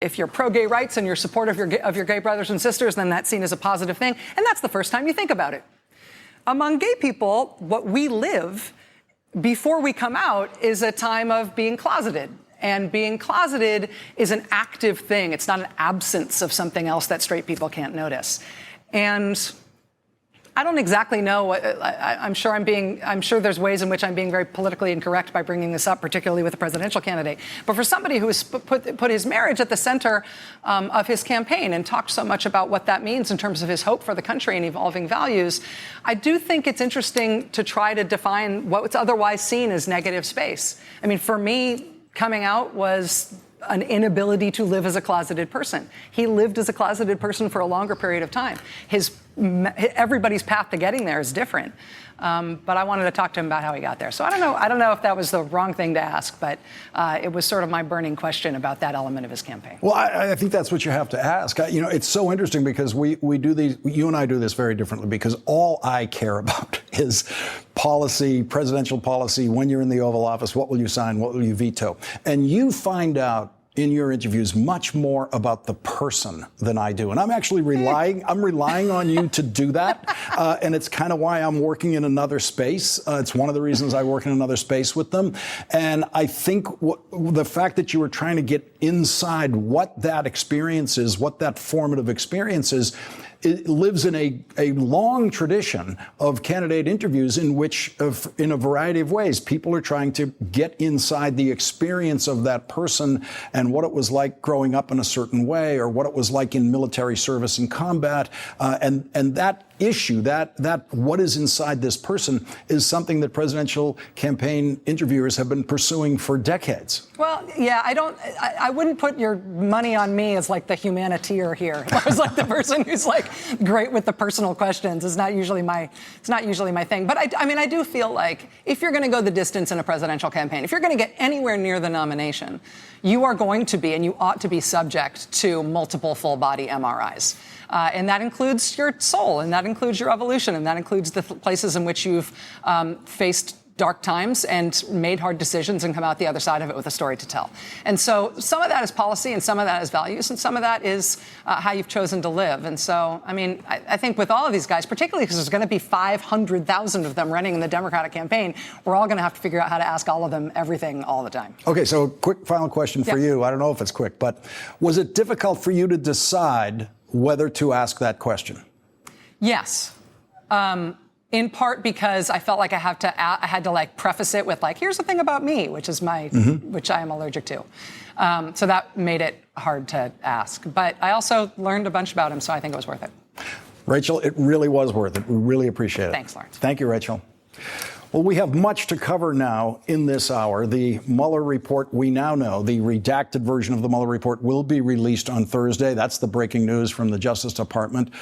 If you're pro-gay rights and you're supportive of your gay brothers and sisters, then that's seen as a positive thing. And that's the first time you think about it. Among gay people, what we live before we come out is a time of being closeted. And being closeted is an active thing. It's not an absence of something else that straight people can't notice. And I don't exactly know. I'm sure there's ways in which I'm being very politically incorrect by bringing this up, particularly with a presidential candidate. But for somebody who has put his marriage at the center of his campaign and talked so much about what that means in terms of his hope for the country and evolving values, I do think it's interesting to try to define what's otherwise seen as negative space. I mean, for me, coming out was an inability to live as a closeted person. He lived as a closeted person for a longer period of time. Everybody's path to getting there is different. But I wanted to talk to him about how he got there. So I don't know if that was the wrong thing to ask, but it was sort of my burning question about that element of his campaign. Well, I think that's what you have to ask. It's so interesting because we do these, you and I do this very differently, because all I care about is policy, presidential policy. When you're in the Oval Office, what will you sign? What will you veto? And you find out in your interviews much more about the person than I do. And I'm actually relying on you to do that. And it's kind of why I'm working in another space. It's one of the reasons I work in another space with them. And I think the fact that you were trying to get inside what that experience is, what that formative experience is, it lives in a long tradition of candidate interviews in which, in a variety of ways, people are trying to get inside the experience of that person and what it was like growing up in a certain way, or what it was like in military service and combat. And that issue, that what is inside this person, is something that presidential campaign interviewers have been pursuing for decades. Well, yeah, I wouldn't put your money on me as like the humaniteer here. As like the person who's like great with the personal questions. It's not usually my thing. But I do feel like if you're going to go the distance in a presidential campaign, if you're going to get anywhere near the nomination, you are going to be, and you ought to be, subject to multiple full body MRIs. And that includes your soul, and that includes your evolution, and that includes the places in which you've faced dark times and made hard decisions and come out the other side of it with a story to tell. And so some of that is policy, and some of that is values, and some of that is how you've chosen to live. And so, I think with all of these guys, particularly because there's going to be 500,000 of them running in the Democratic campaign, we're all going to have to figure out how to ask all of them everything all the time. Okay, so quick final question for you. I don't know if it's quick, but was it difficult for you to decide whether to ask that question? Yes. In part because I felt like I had to like preface it with like, here's the thing about me, which is which I am allergic to. So that made it hard to ask. But I also learned a bunch about him, so I think it was worth it. Rachel, it really was worth it. We really appreciate it. Thanks, Lawrence. Thank you, Rachel. Well, we have much to cover now in this hour. The Mueller report, we now know, the redacted version of the Mueller report will be released on Thursday. That's the breaking news from the Justice Department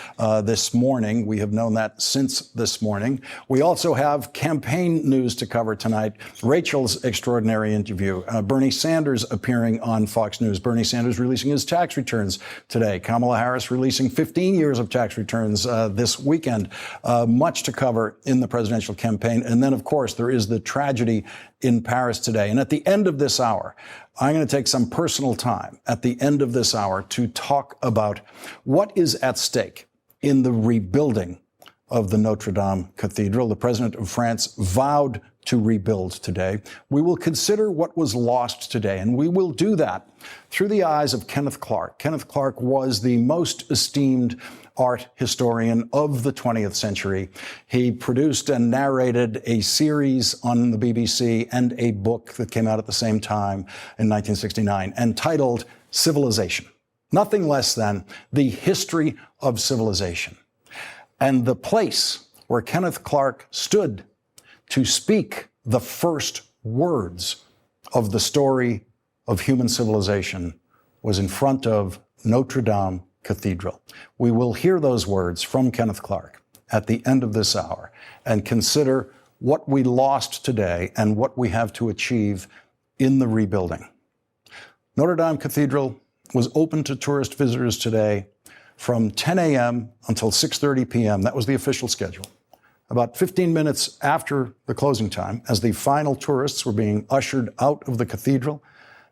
this morning. We have known that since this morning. We also have campaign news to cover tonight. Rachel's extraordinary interview. Bernie Sanders appearing on Fox News. Bernie Sanders releasing his tax returns today. Kamala Harris releasing 15 years of tax returns this weekend. Much to cover in the presidential campaign. And then, of course, there is the tragedy in Paris today. And at the end of this hour, I'm going to take some personal time at the end of this hour to talk about what is at stake in the rebuilding of the Notre Dame Cathedral. The president of France vowed to rebuild today. We will consider what was lost today, and we will do that through the eyes of Kenneth Clark. Kenneth Clark was the most esteemed art historian of the 20th century. He produced and narrated a series on the BBC and a book that came out at the same time in 1969 entitled Civilization. Nothing less than the history of civilization. And the place where Kenneth Clark stood to speak the first words of the story of human civilization was in front of Notre Dame Cathedral. We will hear those words from Kenneth Clark at the end of this hour and consider what we lost today and what we have to achieve in the rebuilding. Notre Dame Cathedral was open to tourist visitors today from 10 a.m. until 6:30 p.m. That was the official schedule. About 15 minutes after the closing time, as the final tourists were being ushered out of the cathedral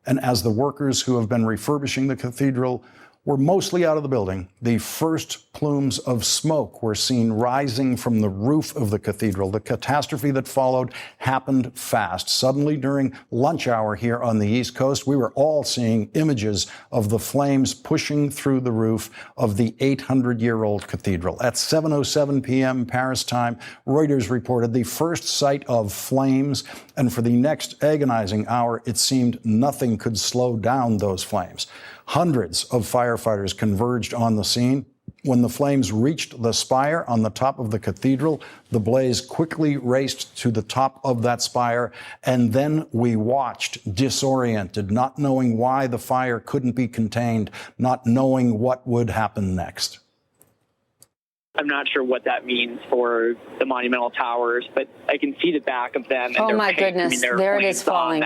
And as the workers who have been refurbishing the cathedral were mostly out of the building, the first plumes of smoke were seen rising from the roof of the cathedral. The catastrophe that followed happened fast. Suddenly, during lunch hour here on the East Coast, we were all seeing images of the flames pushing through the roof of the 800-year-old cathedral. At 7:07 p.m. Paris time, Reuters reported the first sight of flames, and for the next agonizing hour, it seemed nothing could slow down those flames. Hundreds of firefighters converged on the scene. When the flames reached the spire on the top of the cathedral, the blaze quickly raced to the top of that spire, and then we watched, disoriented, not knowing why the fire couldn't be contained, not knowing what would happen next. I'm not sure what that means for the monumental towers, but I can see the back of them. And oh, my goodness. There it is falling.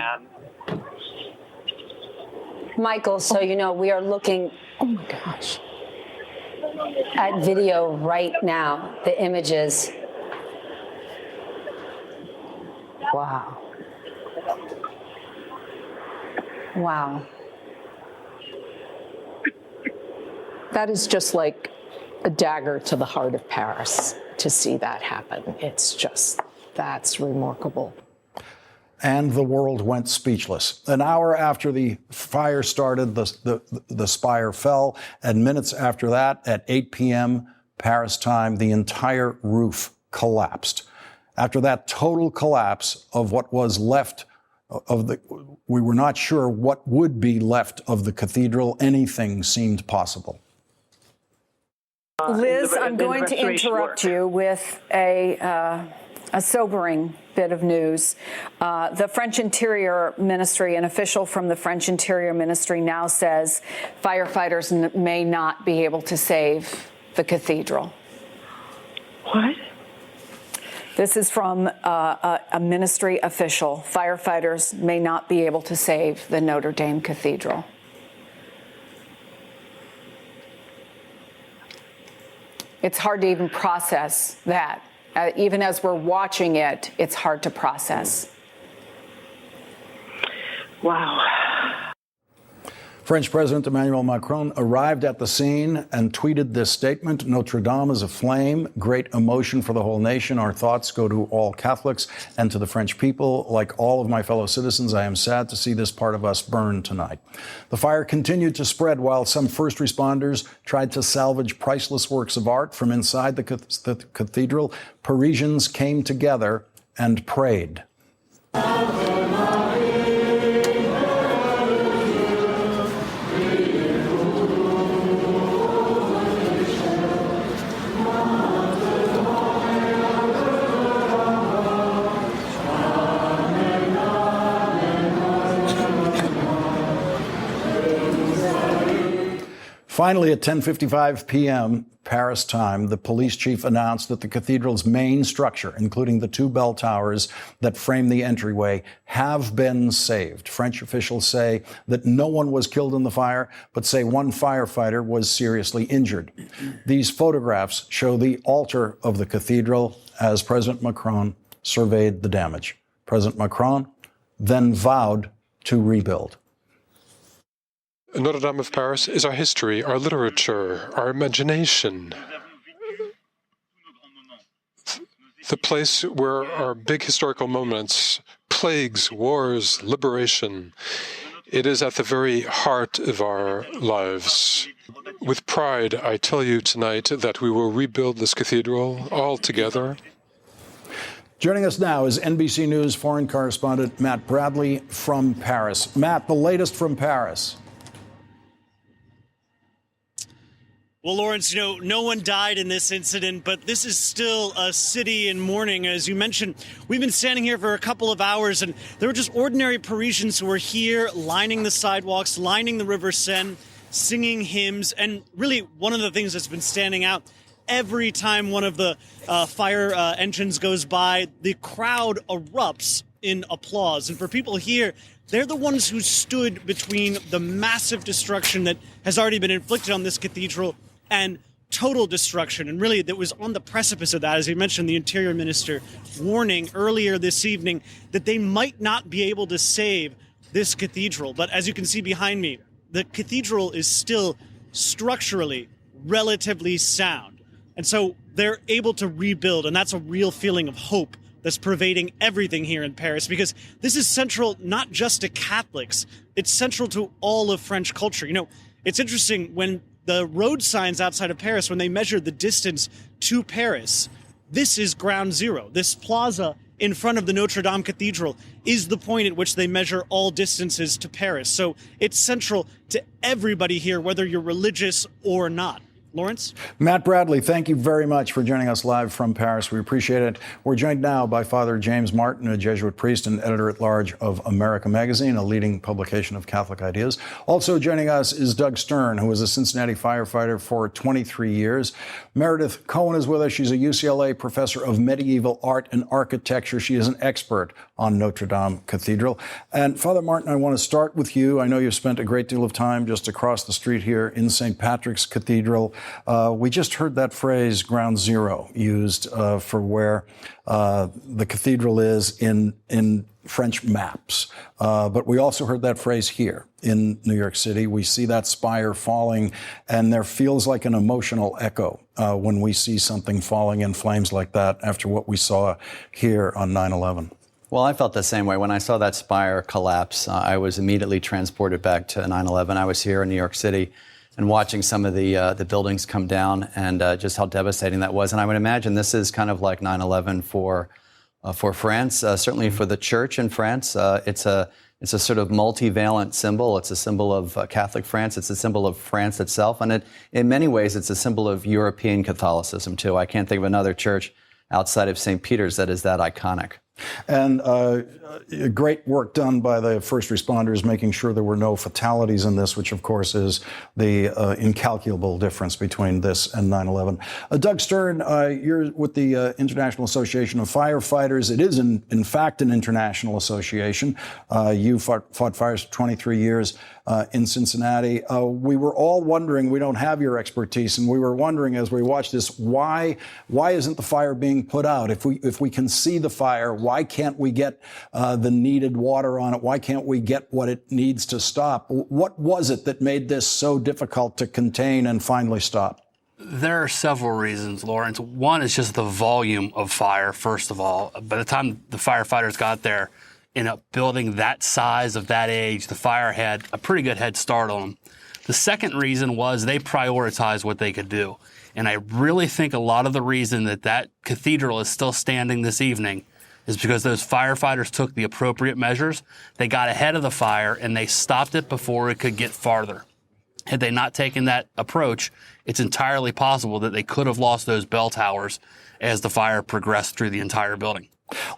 Michael, so you know, we are looking, oh my gosh, at video right now, the images. Wow. Wow. That is just like a dagger to the heart of Paris to see that happen. It's just, that's remarkable. And the world went speechless. An hour after the fire started, the spire fell, and minutes after that, at 8 p.m. Paris time, the entire roof collapsed. After that total collapse of what was left of we were not sure what would be left of the cathedral. Anything seemed possible. Liz, I'm going to interrupt you with a sobering bit of news. The French Interior Ministry, an official from the French Interior Ministry now says firefighters may not be able to save the cathedral. What? This is from a ministry official. Firefighters may not be able to save the Notre Dame Cathedral. It's hard to even process that. Even as we're watching it, it's hard to process. Wow. French President Emmanuel Macron arrived at the scene and tweeted this statement: Notre Dame is aflame, great emotion for the whole nation. Our thoughts go to all Catholics and to the French people. Like all of my fellow citizens, I am sad to see this part of us burn tonight. The fire continued to spread while some first responders tried to salvage priceless works of art from inside the cathedral. Parisians came together and prayed. Finally, at 10:55 p.m. Paris time, the police chief announced that the cathedral's main structure, including the two bell towers that frame the entryway, have been saved. French officials say that no one was killed in the fire, but say one firefighter was seriously injured. These photographs show the altar of the cathedral as President Macron surveyed the damage. President Macron then vowed to rebuild. Notre Dame of Paris is our history, our literature, our imagination. The place where our big historical moments, plagues, wars, liberation, it is at the very heart of our lives. With pride, I tell you tonight that we will rebuild this cathedral all together. Joining us now is NBC News foreign correspondent Matt Bradley from Paris. Matt, the latest from Paris. Well, Lawrence, no one died in this incident, but this is still a city in mourning. As you mentioned, we've been standing here for a couple of hours, and there were just ordinary Parisians who were here lining the sidewalks, lining the River Seine, singing hymns. And really, one of the things that's been standing out, every time one of the fire engines goes by, the crowd erupts in applause. And for people here, they're the ones who stood between the massive destruction that has already been inflicted on this cathedral and total destruction. And really, that was on the precipice of that. As you mentioned, the Interior Minister warning earlier this evening that they might not be able to save this cathedral. But as you can see behind me, the cathedral is still structurally relatively sound. And so they're able to rebuild, and that's a real feeling of hope that's pervading everything here in Paris, because this is central not just to Catholics, it's central to all of French culture. You know, it's interesting, when the road signs outside of Paris, when they measured the distance to Paris, this is ground zero. This plaza in front of the Notre Dame Cathedral is the point at which they measure all distances to Paris. So it's central to everybody here, whether you're religious or not. Lawrence? Matt Bradley, thank you very much for joining us live from Paris. We appreciate it. We're joined now by Father James Martin, a Jesuit priest and editor-at-large of America Magazine, a leading publication of Catholic ideas. Also joining us is Doug Stern, who was a Cincinnati firefighter for 23 years. Meredith Cohen is with us. She's a UCLA professor of medieval art and architecture. She is an expert on Notre Dame Cathedral. And Father Martin, I want to start with you. I know you've spent a great deal of time just across the street here in St. Patrick's Cathedral. We just heard that phrase, ground zero, used for where the cathedral is in French maps. But we also heard that phrase here in New York City. We see that spire falling, and there feels like an emotional echo when we see something falling in flames like that after what we saw here on 9/11. Well, I felt the same way. When I saw that spire collapse, I was immediately transported back to 9/11. I was here in New York City and watching some of the buildings come down, and just how devastating that was. And I would imagine this is kind of like 9/11 for France, certainly for the church in France. It's a sort of multivalent symbol. It's a symbol of Catholic France. It's a symbol of France itself. And in many ways, it's a symbol of European Catholicism, too. I can't think of another church outside of St. Peter's that is that iconic. And great work done by the first responders, making sure there were no fatalities in this, which, of course, is the incalculable difference between this and 9/11. Doug Stern, you're with the International Association of Firefighters. It is, in fact, an international association. You fought fires for 23 years in Cincinnati. We were all wondering, we don't have your expertise, and we were wondering as we watched this, why isn't the fire being put out? If we can see the fire, why can't we get the needed water on it? Why can't we get what it needs to stop? What was it that made this so difficult to contain and finally stop? There are several reasons, Lawrence. One is just the volume of fire, first of all. By the time the firefighters got there, in a building that size of that age, the fire had a pretty good head start on them. The second reason was they prioritized what they could do. And I really think a lot of the reason that cathedral is still standing this evening is because those firefighters took the appropriate measures. They got ahead of the fire and they stopped it before it could get farther. Had they not taken that approach, it's entirely possible that they could have lost those bell towers as the fire progressed through the entire building.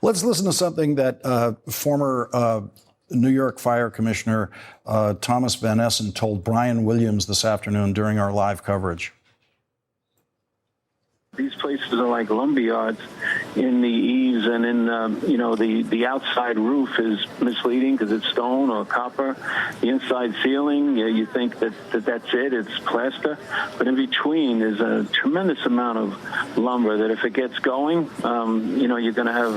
Let's listen to something that former New York Fire Commissioner Thomas Van Essen told Brian Williams this afternoon during our live coverage. These places are like lumberyards in the eaves, and in the outside roof is misleading because it's stone or copper. The inside ceiling, you think that's it's plaster, but in between is a tremendous amount of lumber that if it gets going, you're going to have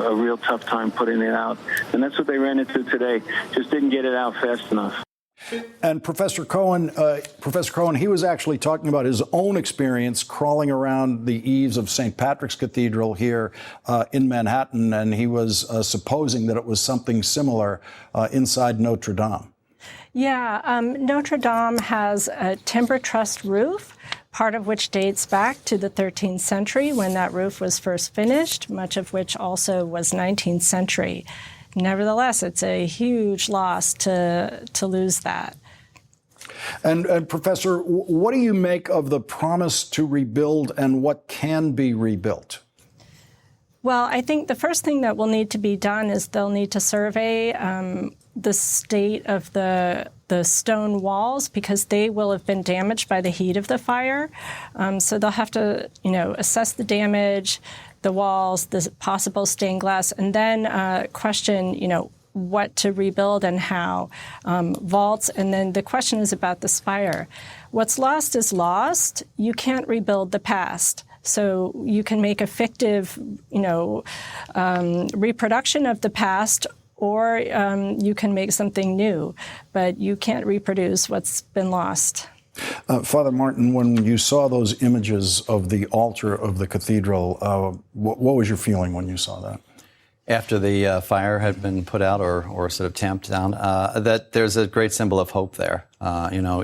a real tough time putting it out, and that's what they ran into today. Just didn't get it out fast enough. And Professor Cohen, he was actually talking about his own experience crawling around the eaves of St. Patrick's Cathedral here in Manhattan, and he was supposing that it was something similar inside Notre Dame. Yeah, Notre Dame has a timber truss roof, part of which dates back to the 13th century when that roof was first finished, much of which also was 19th century. Nevertheless, it's a huge loss to lose that. And Professor, what do you make of the promise to rebuild and what can be rebuilt? Well, I think the first thing that will need to be done is they'll need to survey the state of the stone walls because they will have been damaged by the heat of the fire. So they'll have to, assess the damage, the walls, the possible stained glass, and then question, what to rebuild and how, vaults, and then the question is about the spire. What's lost is lost. You can't rebuild the past. So you can make a fictive, reproduction of the past, or you can make something new, but you can't reproduce what's been lost. Father Martin, when you saw those images of the altar of the cathedral, what was your feeling when you saw that? After the fire had been put out or sort of tamped down, that there's a great symbol of hope there.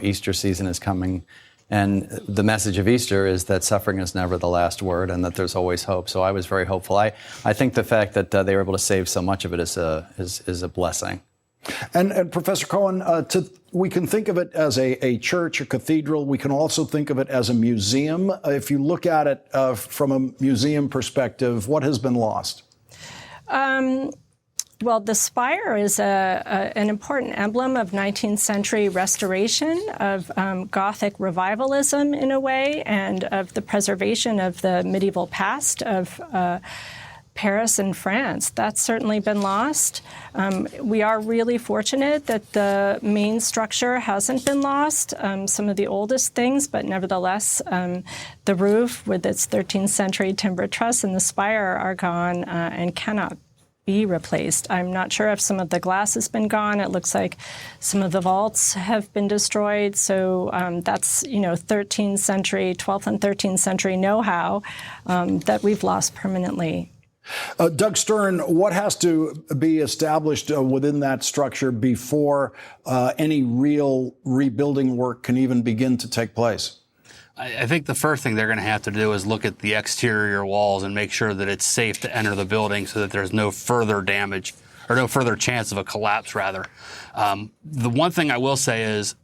Easter season is coming, and the message of Easter is that suffering is never the last word and that there's always hope. So I was very hopeful. I think the fact that they were able to save so much of it is a blessing. And Professor Cohen, we can think of it as a church, a cathedral. We can also think of it as a museum. If you look at it from a museum perspective, what has been lost? Well, the spire is an important emblem of 19th century restoration, of Gothic revivalism in a way, and of the preservation of the medieval past of Paris and France. That's certainly been lost. We are really fortunate that the main structure hasn't been lost, some of the oldest things, but nevertheless, the roof with its 13th century timber truss and the spire are gone and cannot be replaced. I'm not sure if some of the glass has been gone. It looks like some of the vaults have been destroyed. So that's, 13th century, 12th and 13th century know-how that we've lost permanently. Doug Stern, what has to be established within that structure before any real rebuilding work can even begin to take place? I think the first thing they're going to have to do is look at the exterior walls and make sure that it's safe to enter the building so that there's no further damage or no further chance of a collapse, rather. The one thing I will say is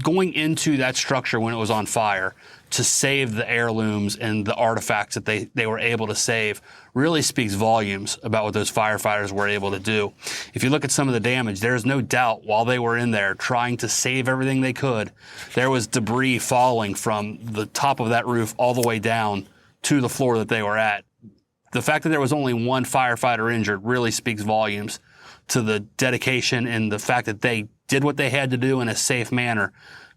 going into that structure when it was on fire to save the heirlooms and the artifacts that they were able to save really speaks volumes about what those firefighters were able to do. If you look at some of the damage, there's no doubt while they were in there trying to save everything they could, there was debris falling from the top of that roof all the way down to the floor that they were at. The fact that there was only one firefighter injured really speaks volumes to the dedication and the fact that they did what they had to do in a safe manner,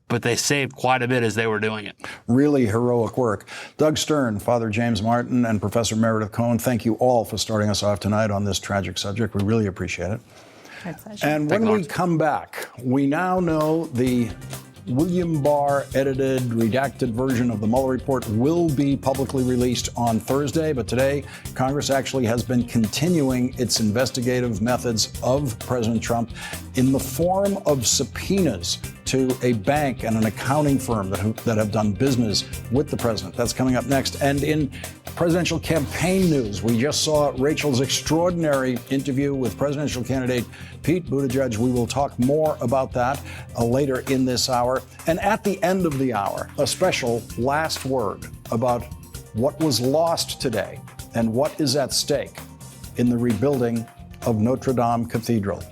but they saved quite a bit as they were doing it. Really heroic work. Doug Stern, Father James Martin, and Professor Meredith Cohen, thank you all for starting us off tonight on this tragic subject. We really appreciate it. My pleasure. And when we come back, we now know the William Barr edited, redacted version of the Mueller report will be publicly released on Thursday. But today, Congress actually has been continuing its investigative methods of President Trump in the form of subpoenas to a bank and an accounting firm that have done business with the president. That's coming up next. And in presidential campaign news, we just saw Rachel's extraordinary interview with presidential candidate Pete Buttigieg. We will talk more about that later in this hour. And at the end of the hour, a special last word about what was lost today and what is at stake in the rebuilding of Notre Dame Cathedral.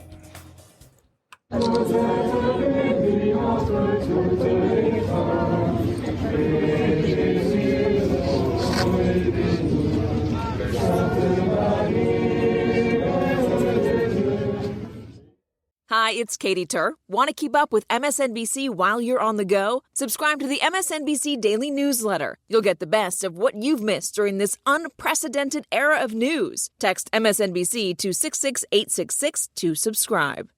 Hi, it's Katie Tur. Want to keep up with MSNBC while you're on the go? Subscribe to the MSNBC Daily Newsletter. You'll get the best of what you've missed during this unprecedented era of news. Text MSNBC to 66866 to subscribe.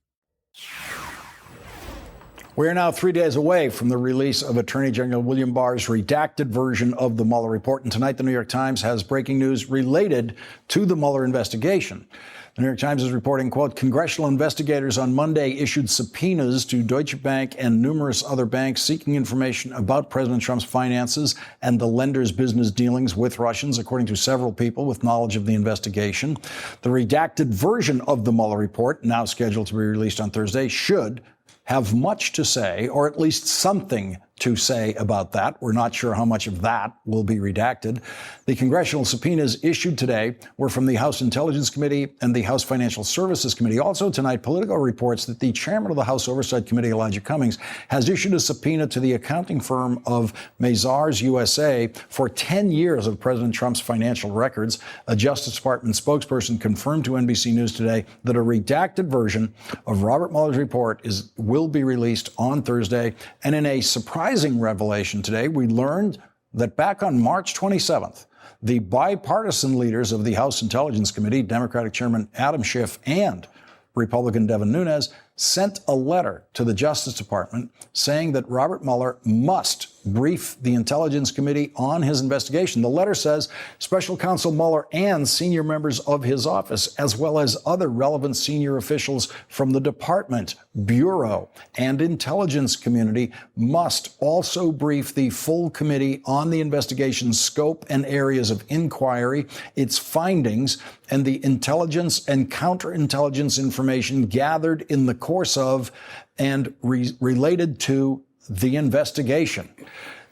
We are now 3 days away from the release of Attorney General William Barr's redacted version of the Mueller report. And tonight, the New York Times has breaking news related to the Mueller investigation. The New York Times is reporting, quote, congressional investigators on Monday issued subpoenas to Deutsche Bank and numerous other banks seeking information about President Trump's finances and the lender's business dealings with Russians, according to several people with knowledge of the investigation. The redacted version of the Mueller report, now scheduled to be released on Thursday, should have much to say, or at least something to say about that. We're not sure how much of that will be redacted. The congressional subpoenas issued today were from the House Intelligence Committee and the House Financial Services Committee. Also tonight, Politico reports that the chairman of the House Oversight Committee, Elijah Cummings, has issued a subpoena to the accounting firm of Mazars USA for 10 years of President Trump's financial records. A Justice Department spokesperson confirmed to NBC News today that a redacted version of Robert Mueller's report will be released on Thursday. And in a surprising revelation today, we learned that back on March 27th, the bipartisan leaders of the House Intelligence Committee, Democratic Chairman Adam Schiff and Republican Devin Nunes, sent a letter to the Justice Department saying that Robert Mueller must brief the Intelligence Committee on his investigation. The letter says Special Counsel Mueller and senior members of his office, as well as other relevant senior officials from the department, bureau, and intelligence community, must also brief the full committee on the investigation's scope and areas of inquiry, its findings, and the intelligence and counterintelligence information gathered in the course of and related to the investigation.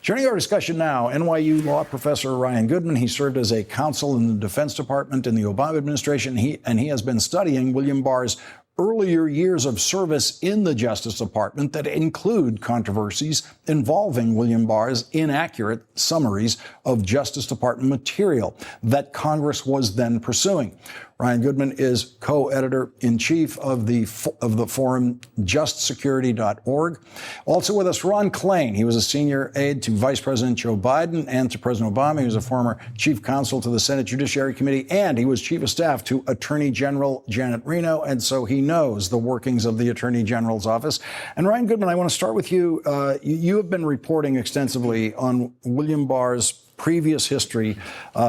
Joining our discussion now, NYU law professor Ryan Goodman. He served as a counsel in the Defense Department in the Obama administration. He has been studying William Barr's earlier years of service in the Justice Department that include controversies involving William Barr's inaccurate summaries of Justice Department material that Congress was then pursuing. Ryan Goodman is co-editor-in-chief of the forum justsecurity.org. Also with us, Ron Klain. He was a senior aide to Vice President Joe Biden and to President Obama. He was a former chief counsel to the Senate Judiciary Committee, and he was chief of staff to Attorney General Janet Reno, and so he knows the workings of the Attorney General's office. And Ryan Goodman, I want to start with you. You have been reporting extensively on William Barr's previous history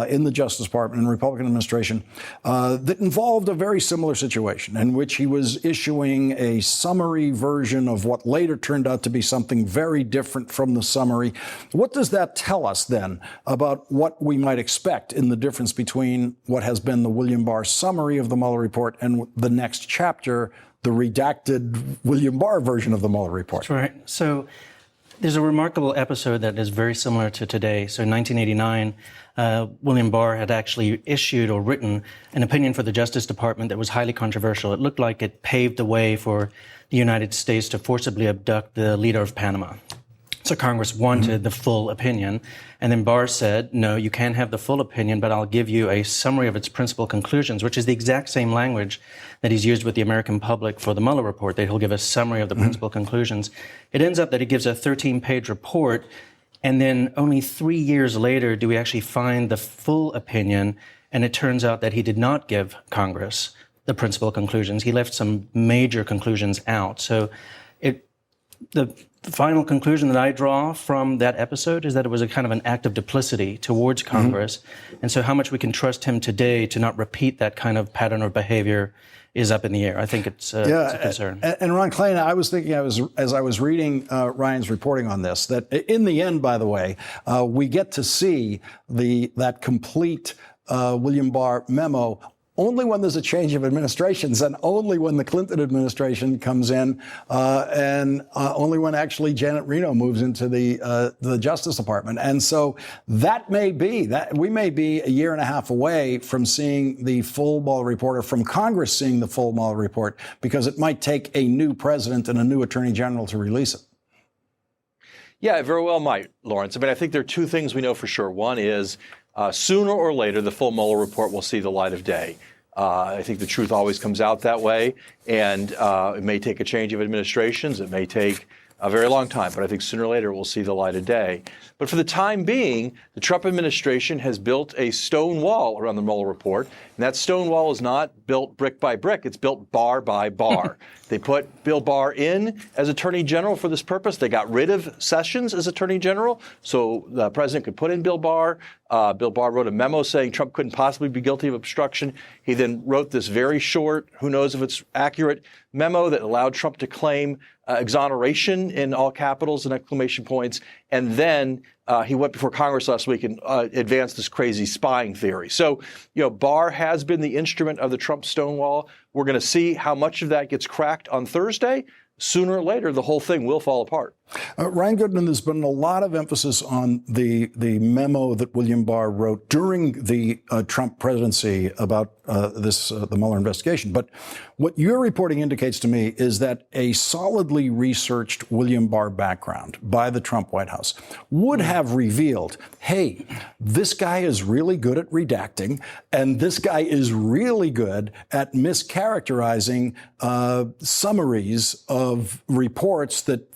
in the Justice Department and Republican administration that involved a very similar situation in which he was issuing a summary version of what later turned out to be something very different from the summary. What does that tell us then about what we might expect in the difference between what has been the William Barr summary of the Mueller report and the next chapter, the redacted William Barr version of the Mueller report? That's right. So there's a remarkable episode that is very similar to today. So in 1989, William Barr had actually issued or written an opinion for the Justice Department that was highly controversial. It looked like it paved the way for the United States to forcibly abduct the leader of Panama. So Congress wanted the full opinion. And then Barr said, no, you can't have the full opinion, but I'll give you a summary of its principal conclusions, which is the exact same language that he's used with the American public for the Mueller report, that he'll give a summary of the principal conclusions. It ends up that he gives a 13-page report, and then only 3 years later do we actually find the full opinion, and it turns out that he did not give Congress the principal conclusions. He left some major conclusions out. So the final conclusion that I draw from that episode is that it was a kind of an act of duplicity towards Congress. And so how much we can trust him today to not repeat that kind of pattern of behavior is up in the air. I think it's a concern. And Ron Klain, I was thinking, as I was reading Ryan's reporting on this, that in the end, by the way, we get to see that complete William Barr memo only when there's a change of administrations, and only when the Clinton administration comes in, and only when actually Janet Reno moves into the Justice Department. And so that may be that we may be a year and a half away from seeing the full Mueller report, or from Congress seeing the full Mueller report, because it might take a new president and a new attorney general to release it. Yeah, it very well might, Lawrence. I mean, I think there are two things we know for sure. One is sooner or later, the full Mueller report will see the light of day. I think the truth always comes out that way, and it may take a change of administrations. It may take a very long time, but I think sooner or later we'll see the light of day. But for the time being, the Trump administration has built a stone wall around the Mueller report, and that stone wall is not built brick by brick. It's built bar by bar. They put Bill Barr in as Attorney General for this purpose. They got rid of Sessions as Attorney General, so the president could put in Bill Barr. Bill Barr wrote a memo saying Trump couldn't possibly be guilty of obstruction. He then wrote this very short, who knows if it's accurate, memo that allowed Trump to claim exoneration in all capitals and exclamation points. And then he went before Congress last week and advanced this crazy spying theory. So, Barr has been the instrument of the Trump stonewall. We're going to see how much of that gets cracked on Thursday. Sooner or later, the whole thing will fall apart. Ryan Goodman, there's been a lot of emphasis on the memo that William Barr wrote during the Trump presidency about the Mueller investigation. But what your reporting indicates to me is that a solidly researched William Barr background by the Trump White House would have revealed, hey, this guy is really good at redacting, and this guy is really good at mischaracterizing summaries of reports that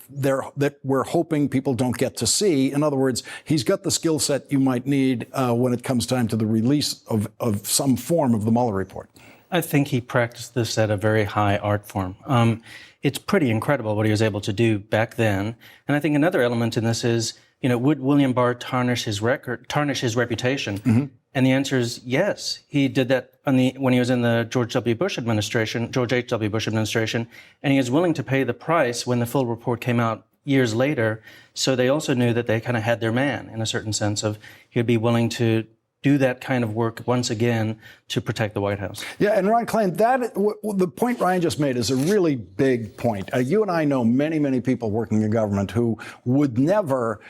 we're hoping people don't get to see. In other words, he's got the skill set you might need when it comes time to the release of some form of the Mueller report. I think he practiced this at a very high art form. It's pretty incredible what he was able to do back then. And I think another element in this is, would William Barr tarnish his reputation? Mm-hmm. And the answer is yes. He did that when he was in the George H.W. Bush administration, and he was willing to pay the price when the full report came out years later. So they also knew that they kind of had their man in a certain sense of he'd be willing to do that kind of work once again to protect the White House. Yeah, and Ron Klain, the point Ryan just made is a really big point. You and I know many, many people working in government who would never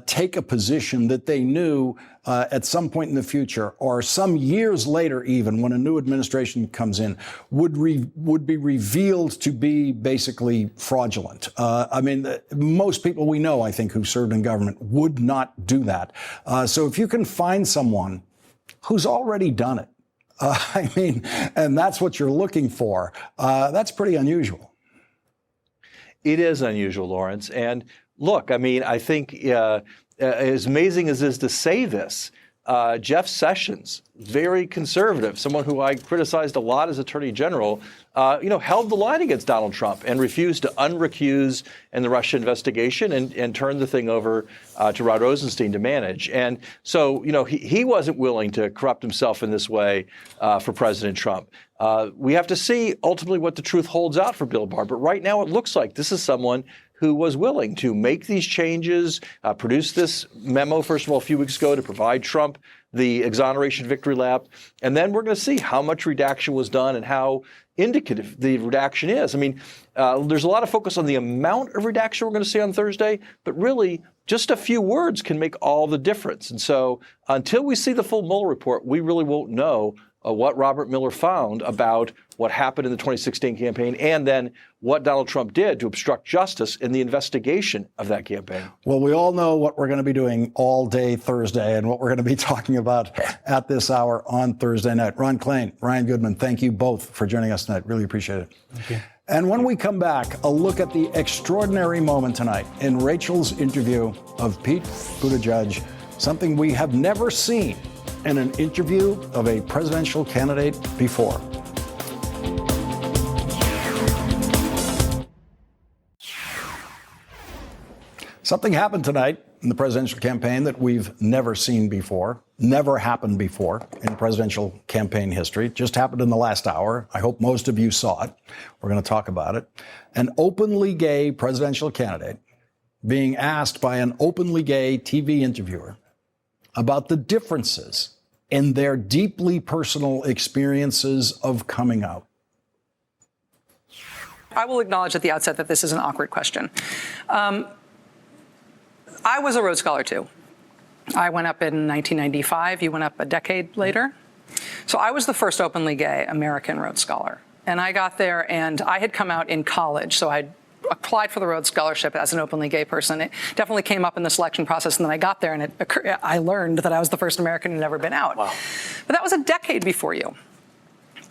take a position that they knew at some point in the future or some years later even when a new administration comes in would be revealed to be basically fraudulent. Most people we know, I think, who served in government would not do that. So if you can find someone who's already done it, and that's what you're looking for, that's pretty unusual. It is unusual, Lawrence. And look, I think as amazing as it is to say this, Jeff Sessions, very conservative, someone who I criticized a lot as Attorney General, held the line against Donald Trump and refused to unrecuse in the Russia investigation and turned the thing over to Rod Rosenstein to manage. And so, he wasn't willing to corrupt himself in this way for President Trump. We have to see ultimately what the truth holds out for Bill Barr. But right now it looks like this is someone who was willing to make these changes, produce this memo, first of all, a few weeks ago to provide Trump the exoneration victory lap. And then we're going to see how much redaction was done and how indicative the redaction is. There's a lot of focus on the amount of redaction we're going to see on Thursday, but really just a few words can make all the difference. And so until we see the full Mueller report, we really won't know what Robert Mueller found about what happened in the 2016 campaign and then what Donald Trump did to obstruct justice in the investigation of that campaign. Well, we all know what we're going to be doing all day Thursday and what we're going to be talking about at this hour on Thursday night. Ron Klain, Ryan Goodman, thank you both for joining us tonight. Really appreciate it. Thank you. And when we come back, a look at the extraordinary moment tonight in Rachel's interview of Pete Buttigieg, something we have never seen in an interview of a presidential candidate before. Something happened tonight in the presidential campaign that we've never seen before, never happened before in presidential campaign history. It just happened in the last hour. I hope most of you saw it. We're going to talk about it. An openly gay presidential candidate being asked by an openly gay TV interviewer about the differences in their deeply personal experiences of coming out. I will acknowledge at the outset that this is an awkward question. I was a Rhodes Scholar, too. I went up in 1995. You went up a decade later. So I was the first openly gay American Rhodes Scholar. And I got there, and I had come out in college, so I applied for the Rhodes Scholarship as an openly gay person. It definitely came up in the selection process, and then I got there, and I learned that I was the first American who'd never been out. Wow. But that was a decade before you.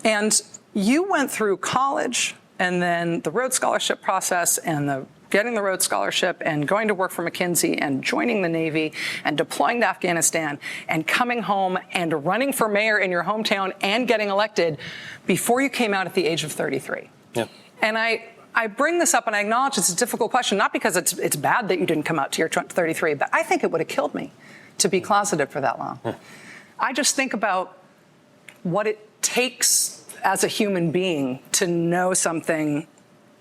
And you went through college, and then the Rhodes Scholarship process, and getting the Rhodes Scholarship, and going to work for McKinsey, and joining the Navy, and deploying to Afghanistan, and coming home, and running for mayor in your hometown, and getting elected before you came out at the age of 33. Yeah. And I bring this up and I acknowledge it's a difficult question, not because it's bad that you didn't come out to your 33, but I think it would have killed me to be closeted for that long. I just think about what it takes as a human being to know something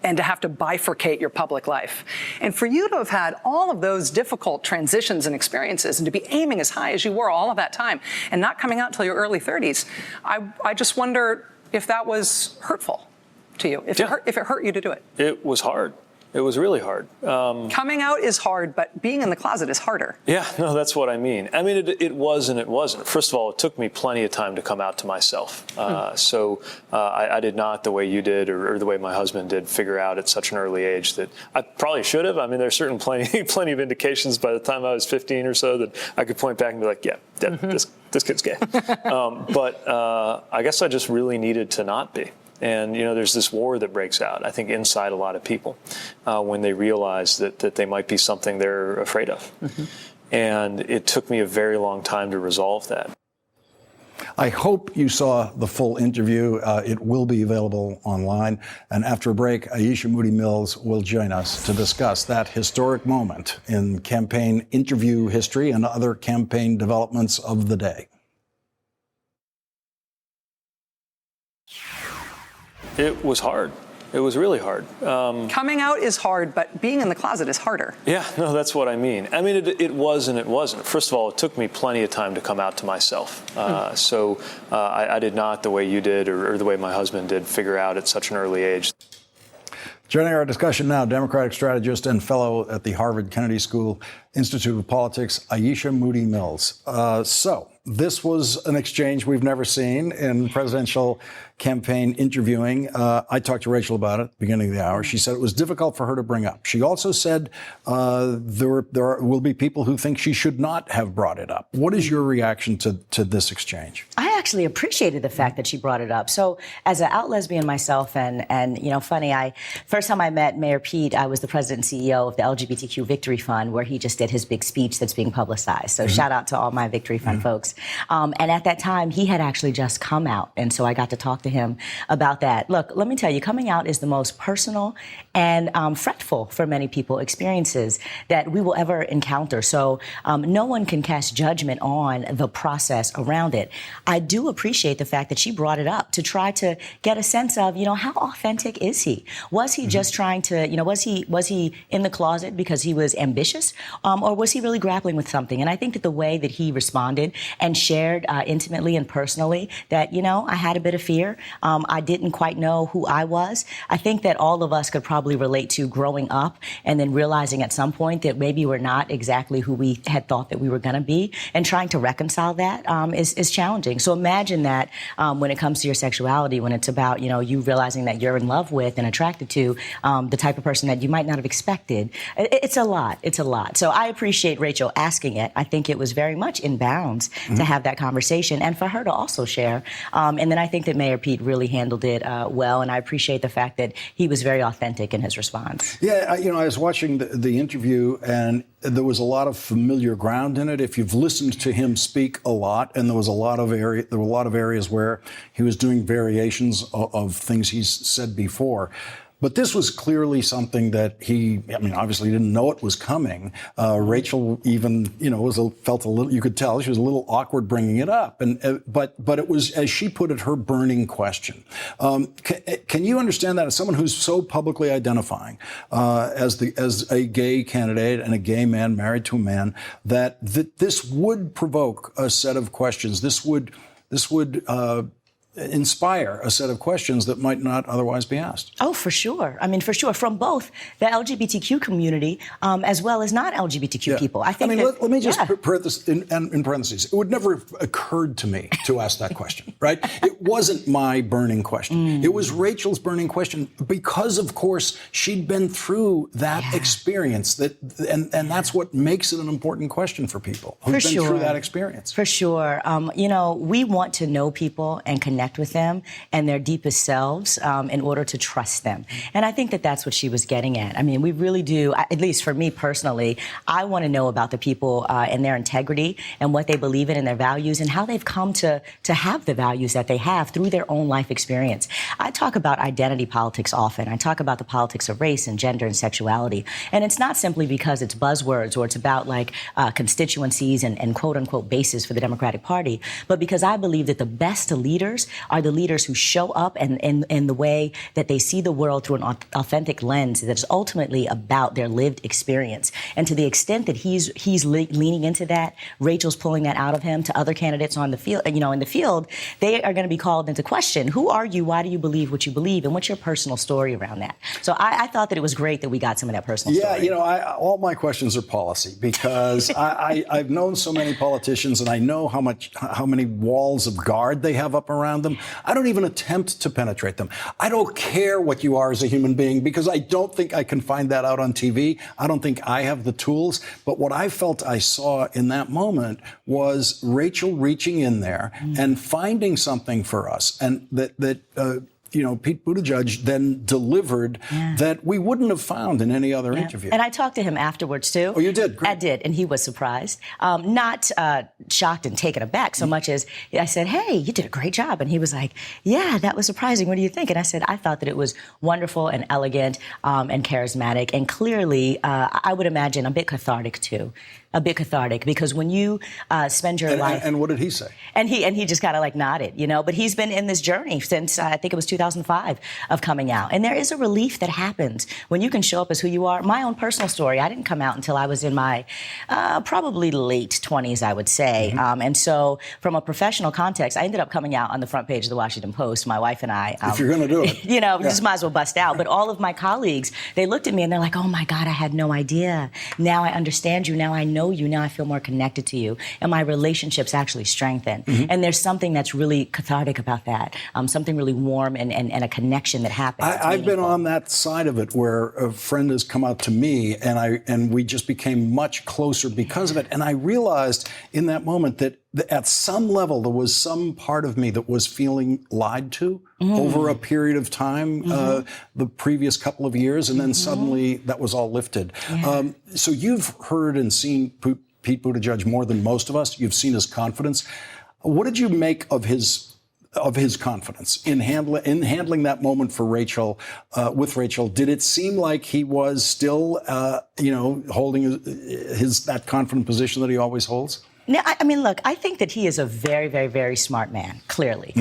and to have to bifurcate your public life. And for you to have had all of those difficult transitions and experiences and to be aiming as high as you were all of that time and not coming out until your early 30s, I just wonder if that was hurtful to you, if it hurt you to do it. It was hard. It was really hard. Coming out is hard, but being in the closet is harder. Yeah, no, that's what I mean. I mean, it was and it wasn't. First of all, it took me plenty of time to come out to myself. So I did not, the way you did or the way my husband did, figure out at such an early age that I probably should have. I mean, there's certainly plenty of indications by the time I was 15 or so that I could point back and be like, yeah, this kid's gay. But I guess I just really needed to not be. And, there's this war that breaks out, I think, inside a lot of people when they realize that they might be something they're afraid of. And it took me a very long time to resolve that. I hope you saw the full interview. It will be available online. And after a break, Aisha Moody Mills will join us to discuss that historic moment in campaign interview history and other campaign developments of the day. It was hard. It was really hard. Coming out is hard, but being in the closet is harder. Yeah, no, that's what I mean. I mean, it was and it wasn't. First of all, it took me plenty of time to come out to myself. So I did not, the way you did or the way my husband did, figure out at such an early age. Joining our discussion now, Democratic strategist and fellow at the Harvard Kennedy School Institute of Politics, Aisha Moody Mills. So this was an exchange we've never seen in presidential campaign interviewing. I talked to Rachel about it at the beginning of the hour. She said it was difficult for her to bring up. She also said there will be people who think she should not have brought it up. What is your reaction to this exchange? I actually appreciated the fact that she brought it up. So as an out lesbian myself, and you know, funny, first time I met Mayor Pete, I was the president and CEO of the LGBTQ Victory Fund, where he just did his big speech that's being publicized. So shout out to all my Victory Fund folks. And at that time, he had actually just come out. And so I got to talk to him about that. Look, let me tell you, coming out is the most personal and fretful for many people experiences that we will ever encounter. So no one can cast judgment on the process around it. I do appreciate the fact that she brought it up to try to get a sense of, you know, how authentic is he? Was he just trying to, you know, was he in the closet because he was ambitious? Or was he really grappling with something? And I think that the way that he responded and shared intimately and personally that, you know, I had a bit of fear. I didn't quite know who I was. I think that all of us could probably relate to growing up and then realizing at some point that maybe we're not exactly who we had thought that we were going to be, and trying to reconcile that is challenging. So imagine that when it comes to your sexuality, when it's about, you know, you realizing that you're in love with and attracted to the type of person that you might not have expected. It's a lot. It's a lot. So I appreciate Rachel asking it. I think it was very much in bounds to have that conversation and for her to also share. And then I think that Mayor Pete really handled it well, and I appreciate the fact that he was very authentic in his response. Yeah, you know, I was watching the interview, and there was a lot of familiar ground in it. If you've listened to him speak a lot, and there were a lot of areas where he was doing variations of things he's said before. But this was clearly something that obviously didn't know it was coming. Rachel even, you know, felt a little, you could tell she was a little awkward bringing it up. But it was, as she put it, her burning question. Can you understand that as someone who's so publicly identifying as a gay candidate and a gay man married to a man, that this would provoke a set of questions? This would inspire a set of questions that might not otherwise be asked. Oh, for sure. I mean, for sure, from both the LGBTQ community as well as not LGBTQ people. I think. Let me just put this in parentheses. It would never have occurred to me to ask that question, right? It wasn't my burning question. It was Rachel's burning question because, of course, she'd been through that experience. And that's what makes it an important question for people who've been through that experience. For sure. You know, we want to know people and connect with them and their deepest selves in order to trust them. And I think that that's what she was getting at. I mean, we really do, at least for me personally, I want to know about the people and their integrity and what they believe in and their values and how they've come to have the values that they have through their own life experience. I talk about identity politics often. I talk about the politics of race and gender and sexuality. And it's not simply because it's buzzwords or it's about like constituencies and quote unquote bases for the Democratic Party, but because I believe that the best leaders are the leaders who show up and in the way that they see the world through an authentic lens that is ultimately about their lived experience. And to the extent that he's leaning into that, Rachel's pulling that out of him to other candidates on the field, you know, in the field, they are going to be called into question. Who are you? Why do you believe what you believe? And what's your personal story around that? So I thought that it was great that we got some of that personal story. Yeah, you know, all my questions are policy because I've known so many politicians and I know how many walls of guard they have up around them. I don't even attempt to penetrate them. I don't care what you are as a human being because I don't think I can find that out on TV. I don't think I have the tools. But what I felt I saw in that moment was Rachel reaching in there and finding something for us, and that Pete Buttigieg then delivered that we wouldn't have found in any other interview. And I talked to him afterwards, too. Oh, you did? Great. I did, and he was surprised. Not shocked and taken aback so much as I said, hey, you did a great job. And he was like, yeah, that was surprising. What do you think? And I said, I thought that it was wonderful and elegant and charismatic. And clearly, I would imagine a bit cathartic, too. A bit cathartic, because when you spend your life... And what did he say? And he just kind of like nodded, but he's been in this journey since, I think it was 2005, of coming out. And there is a relief that happens when you can show up as who you are. My own personal story, I didn't come out until I was in my probably late 20s, I would say. And so from a professional context, I ended up coming out on the front page of the Washington Post, my wife and I. If you're going to do it. Just might as well bust out. But all of my colleagues, they looked at me and they're like, oh my God, I had no idea. Now I understand you. Now I know you. Now I feel more connected to you. And my relationships actually strengthen. And there's something that's really cathartic about that. Something really warm and a connection that happens. I've been on that side of it where a friend has come out to me and we just became much closer because of it. And I realized in that moment that at some level there was some part of me that was feeling lied to over a period of time, the previous couple of years, and then suddenly that was all lifted. So you've heard and seen Pete Buttigieg more than most of us. You've seen his confidence. What did you make of his confidence in handling that moment for Rachel, with Rachel? Did it seem like he was still, holding that confident position that he always holds? Now, I mean, look, I think that he is a very, very, very smart man, clearly.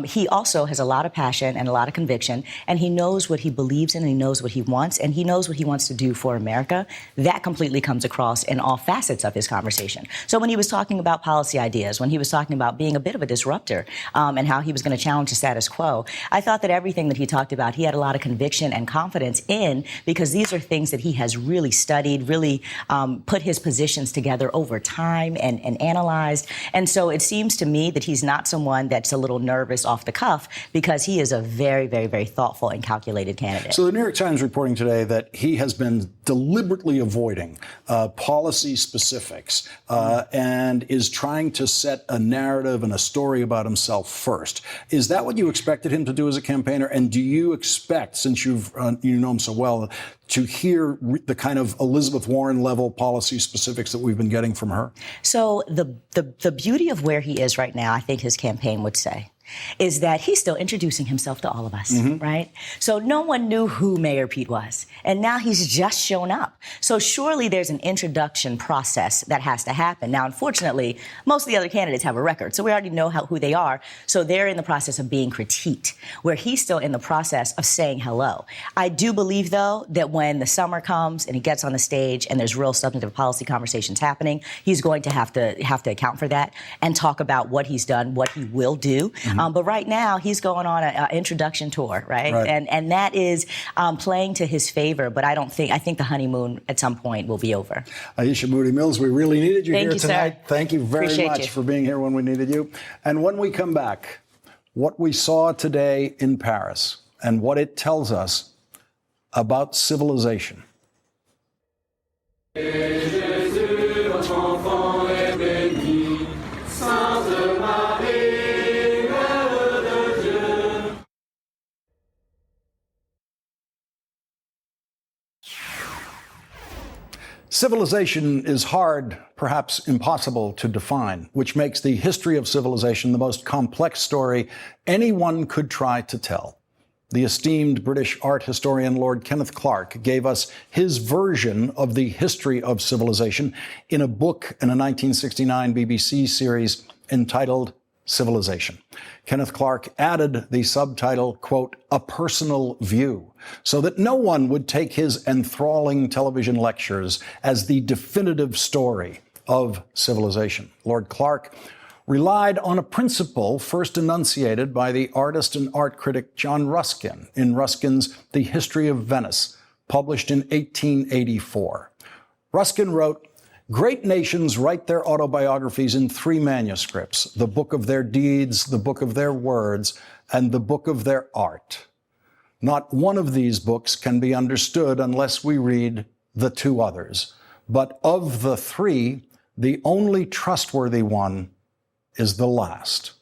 He also has a lot of passion and a lot of conviction, and he knows what he believes in, and he knows what he wants, and he knows what he wants to do for America. That completely comes across in all facets of his conversation. So when he was talking about policy ideas, when he was talking about being a bit of a disruptor, and how he was going to challenge the status quo, I thought that everything that he talked about, he had a lot of conviction and confidence in, because these are things that he has really studied, really put his positions together over time and analyzed. And so it seems to me that he's not someone that's a little nervous off the cuff, because he is a very, very, very thoughtful and calculated candidate. So the New York Times reporting today that he has been deliberately avoiding policy specifics and is trying to set a narrative and a story about himself first. Is that what you expected him to do as a campaigner? And do you expect, since you know him so well, to hear the kind of Elizabeth Warren level policy specifics that we've been getting from her? So the beauty of where he is right now, I think his campaign would say, is that he's still introducing himself to all of us, right? So no one knew who Mayor Pete was, and now he's just shown up. So surely there's an introduction process that has to happen. Now, unfortunately, most of the other candidates have a record, so we already know who they are. So they're in the process of being critiqued, where he's still in the process of saying hello. I do believe, though, that when the summer comes and he gets on the stage and there's real substantive policy conversations happening, he's going to have to account for that and talk about what he's done, what he will do. But right now, he's going on an introduction tour, right? And that is playing to his favor. But I think the honeymoon at some point will be over. Aisha Moody Mills, we really needed you Thank here you, tonight. Sir. Thank you very Appreciate much you. for being here when we needed you. And when we come back, what we saw today in Paris and what it tells us about civilization. Civilization is hard, perhaps impossible to define, which makes the history of civilization the most complex story anyone could try to tell. The esteemed British art historian Lord Kenneth Clark gave us his version of the history of civilization in a book in a 1969 BBC series entitled Civilization. Kenneth Clark added the subtitle, quote, "A Personal View," so that no one would take his enthralling television lectures as the definitive story of civilization. Lord Clark relied on a principle first enunciated by the artist and art critic John Ruskin in Ruskin's The History of Venice, published in 1884. Ruskin wrote, "Great nations write their autobiographies in 3 manuscripts, the book of their deeds, the book of their words, and the book of their art. Not one of these books can be understood unless we read the 2 others. But of the 3, the only trustworthy one is the last."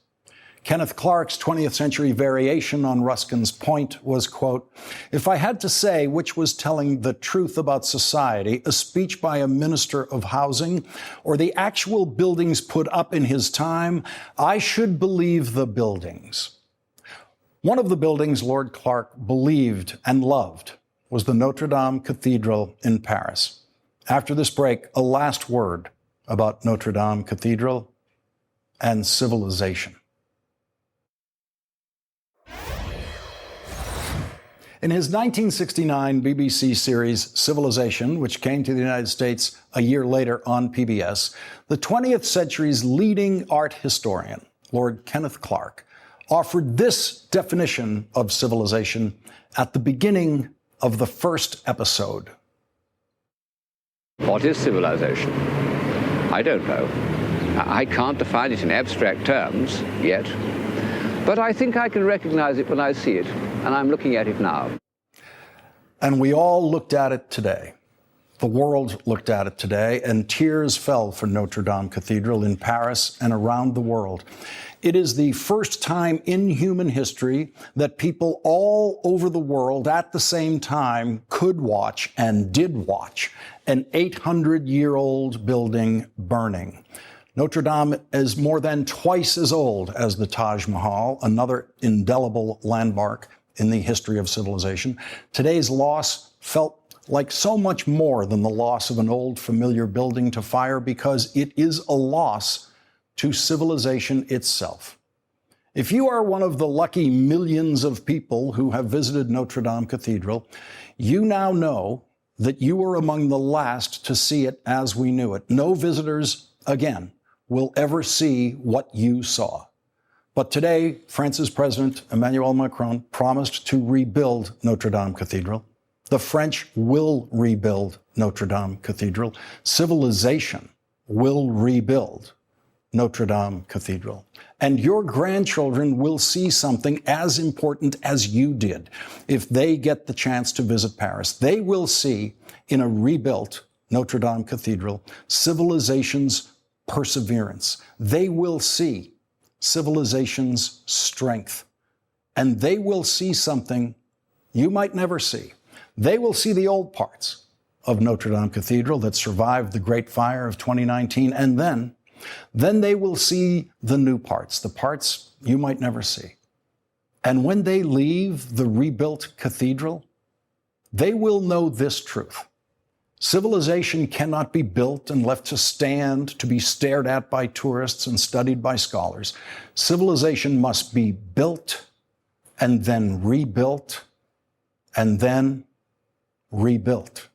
Kenneth Clark's 20th century variation on Ruskin's point was, quote, "If I had to say which was telling the truth about society, a speech by a minister of housing or the actual buildings put up in his time, I should believe the buildings." One of the buildings Lord Clark believed and loved was the Notre Dame Cathedral in Paris. After this break, a last word about Notre Dame Cathedral and civilization. In his 1969 BBC series Civilization, which came to the United States a year later on PBS, the 20th century's leading art historian, Lord Kenneth Clark, offered this definition of civilization at the beginning of the first episode. What is civilization? I don't know. I can't define it in abstract terms yet, but I think I can recognize it when I see it, and I'm looking at it now. And we all looked at it today. The world looked at it today, and tears fell for Notre Dame Cathedral in Paris and around the world. It is the first time in human history that people all over the world at the same time could watch and did watch an 800-year-old building burning. Notre Dame is more than twice as old as the Taj Mahal, another indelible landmark in the history of civilization. Today's loss felt like so much more than the loss of an old familiar building to fire, because it is a loss to civilization itself. If you are one of the lucky millions of people who have visited Notre Dame Cathedral, you now know that you were among the last to see it as we knew it. No visitors, again, will ever see what you saw. But today, France's President Emmanuel Macron promised to rebuild Notre Dame Cathedral. The French will rebuild Notre Dame Cathedral. Civilization will rebuild Notre Dame Cathedral. And your grandchildren will see something as important as you did if they get the chance to visit Paris. They will see in a rebuilt Notre Dame Cathedral civilization's perseverance. They will see civilization's strength. And they will see something you might never see. They will see the old parts of Notre Dame Cathedral that survived the Great Fire of 2019, and then they will see the new parts, the parts you might never see. And when they leave the rebuilt cathedral, they will know this truth. Civilization cannot be built and left to stand to be stared at by tourists and studied by scholars. Civilization must be built and then rebuilt and then rebuilt.